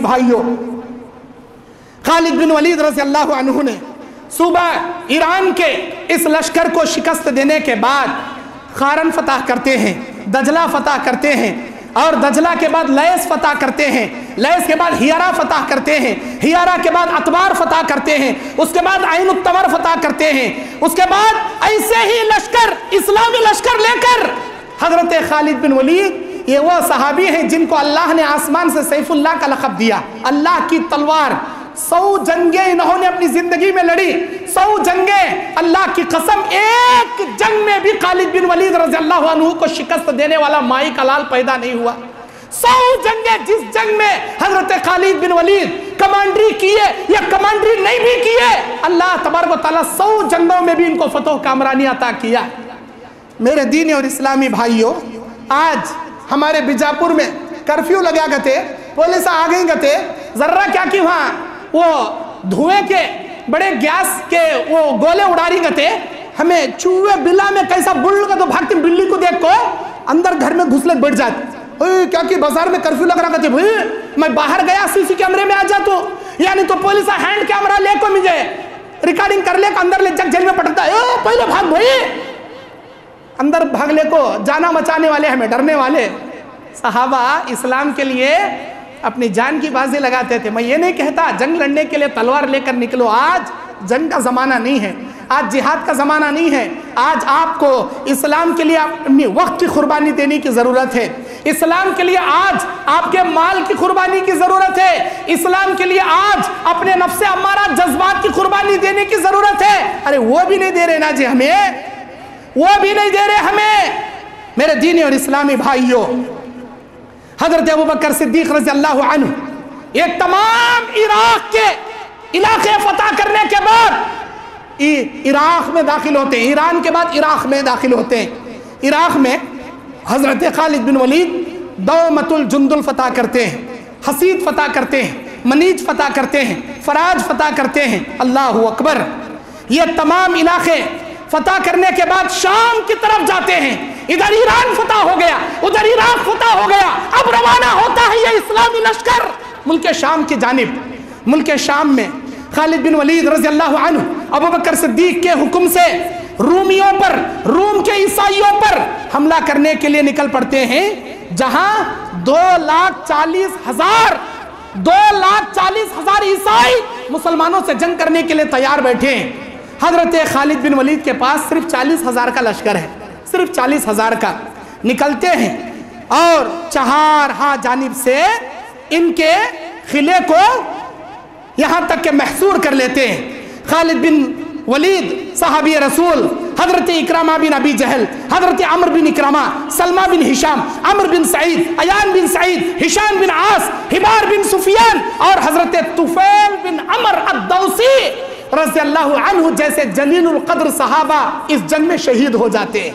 بھائیوں، خالد بن ولید رضی اللہ عنہ نے صوبہ ایران کے اس لشکر کو شکست دینے کے بعد خارن فتح کرتے ہیں، دجلہ فتح کرتے ہیں، اور دجلہ کے بعد لیس فتح کرتے ہیں، لیس کے بعد ہیارا فتح کرتے ہیں، ہیارا کے بعد اتبار فتح کرتے ہیں، اس کے بعد عین التمر فتح کرتے ہیں، اس کے بعد ایسے ہی لشکر، اسلامی لشکر لے کر حضرت خالد بن ولید، یہ وہ صحابی ہیں جن کو اللہ نے آسمان سے سیف اللہ کا لقب دیا، اللہ کی تلوار۔ 100 جنگیں انہوں نے اپنی زندگی میں لڑی، 100 جنگیں، اللہ کی قسم ایک جنگ میں بھی خالد بن ولید رضی اللہ عنہ کو شکست دینے والا مائی کا لال پیدا نہیں ہوا۔ 100 جنگیں، جس جنگ میں حضرت خالد بن ولید کمانڈری کیے یا کمانڈری نہیں بھی کیے، اللہ تبارک و تعالیٰ 100 جنگوں میں بھی ان کو فتح و کامرانی عطا کیا۔ میرے دینی اور اسلامی بھائیوں، آج ہمارے بیجاپور میں کرفیو لگا گئے، پولیس آ گئی گئے، ذرہ کیا کی وہاں وہ دھوئے کے بڑے گیس کے وہ گولے اڑا رہی گئے، ہمیں چوہے بلا میں کیسا بڑھ گا تو بھاگتے بلی کو دیکھ کو اندر گھر میں گھس لے بیٹھ جاتے، کیا کہ بازار میں کرفیو لگ رہا تھے، میں باہر گیا سی سی کیمرے میں آ جاتا ہوں، یعنی تو پولیس ہینڈ کیمرہ لے کو مجھے ریکارڈنگ کر لے کو اندر لے جگ جیل میں پٹکتا ہے، پہلے بھاگ بھائی، اندر بھاگ لے کو جانا مچانے والے ہمیں ڈرنے والے۔ صحابہ اسلام کے لیے اپنی جان کی بازی لگاتے تھے۔ میں یہ نہیں کہتا جنگ لڑنے کے لیے تلوار لے کر نکلو، آج جنگ کا زمانہ نہیں ہے، آج جہاد کا زمانہ نہیں ہے، آج آپ کو اسلام کے لیے اپنی وقت کی قربانی دینے کی ضرورت ہے، اسلام کے لیے آج آپ کے مال کی قربانی کی ضرورت ہے، اسلام کے لیے آج اپنے نفس امارہ جذبات کی قربانی دینے کی ضرورت ہے۔ ارے وہ بھی نہیں دے رہے نا جی ہمیں، وہ بھی نہیں دے رہے ہمیں۔ میرے دینی اور اسلامی بھائیوں، حضرت ابوبکر صدیق رضی اللہ عنہ یہ تمام عراق کے علاقے فتح کرنے کے بعد عراق میں داخل ہوتے ہیں، ایران کے بعد عراق میں داخل ہوتے ہیں۔ عراق میں حضرت خالد بن ولید دومت الجندل فتح کرتے ہیں، حسید فتح کرتے ہیں، منیج فتح کرتے ہیں، فراج فتح کرتے ہیں۔ اللہ اکبر۔ یہ تمام علاقے فتح کرنے کے بعد شام کی طرف جاتے ہیں، ادھر ایران فتح ہو گیا، ادھر عراق فتح ہو گیا، اب روانہ ہوتا ہے یہ اسلامی لشکر ملک شام کی جانب۔ ملک شام میں خالد بن ولید رضی اللہ عنہ ابوبکر صدیق کے حکم سے رومیوں پر، روم کے عیسائیوں پر حملہ کرنے کے لیے نکل پڑتے ہیں، جہاں 2,40,000 عیسائی مسلمانوں سے جنگ کرنے کے لیے تیار بیٹھے ہیں۔ حضرت خالد بن ولید کے پاس صرف 40,000 کا لشکر ہے، صرف 40,000 کا۔ نکلتے ہیں اور چہارہا جانب سے ان کے قلعے کو یہاں تک کہ محصور کر لیتے ہیں۔ خالد بن ولید صحابی رسول، حضرت اکرامہ بن ابی جہل، حضرت عمر بن اکرامہ، سلمہ بن ہشام، عمر بن سعید، ایان بن سعید، ہشام بن عاص، حبار بن سفیان اور حضرت طفیل بن عمر الدوسی رضی اللہ عنہ جیسے جلیل القدر صحابہ اس جنگ میں شہید ہو جاتے ہیں،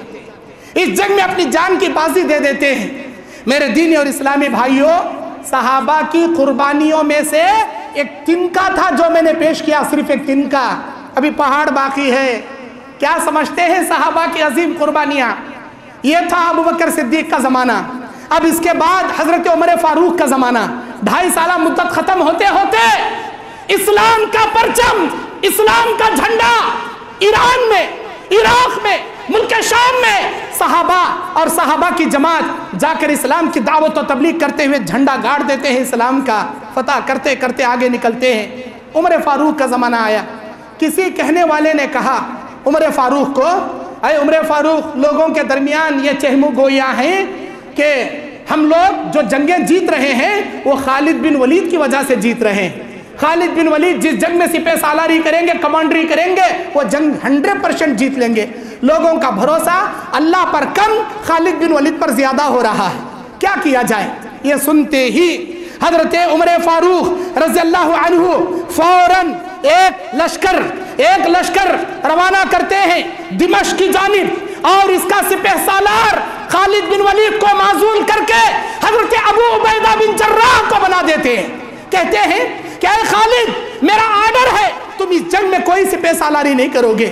اس جنگ میں اپنی جان کی بازی دے دیتے ہیں۔ میرے دینی اور اسلامی بھائیوں، صحابہ کی قربانیوں میں سے ایک تنکا تھا جو میں نے پیش کیا، صرف ایک تنکا، ابھی پہاڑ باقی ہے۔ کیا سمجھتے ہیں صحابہ کی عظیم قربانیاں؟ یہ تھا ابوبکر صدیق کا زمانہ، اب اس کے بعد حضرت عمر فاروق کا زمانہ۔ 2.5 سالہ مدت ختم ہوتے ہوتے اسلام کا پرچم، اسلام کا جھنڈا ایران میں، عراق میں، ملک شام میں صحابہ اور صحابہ کی جماعت جا کر اسلام کی دعوت و تبلیغ کرتے ہوئے جھنڈا گاڑ دیتے ہیں، اسلام کا فتح کرتے کرتے آگے نکلتے ہیں۔ عمر فاروق کا زمانہ آیا، کسی کہنے والے نے کہا عمر فاروق کو، اے عمر فاروق، لوگوں کے درمیان یہ چہم گویاں ہیں کہ ہم لوگ جو جنگیں جیت رہے ہیں وہ خالد بن ولید کی وجہ سے جیت رہے ہیں۔ خالد بن ولید جس جنگ میں سپہ سالاری کریں گے، کمانڈری کریں گے، وہ جنگ 100% جیت لیں گے۔ لوگوں کا بھروسہ اللہ پر کم، خالد بن ولید پر زیادہ ہو رہا ہے، کیا کیا جائے؟ یہ سنتے ہی حضرت عمر فاروق رضی اللہ عنہ فوراً ایک لشکر روانہ کرتے ہیں دمشق کی جانب، اور اس کا سپہ سالار خالد بن ولید کو معزول کر کے حضرت ابو عبیدہ بن جراح کو بنا دیتے ہیں۔ کہتے ہیں کہ اے خالد، میرا آرڈر ہے تم اس جنگ میں کوئی سپہ سالاری نہیں کرو گے،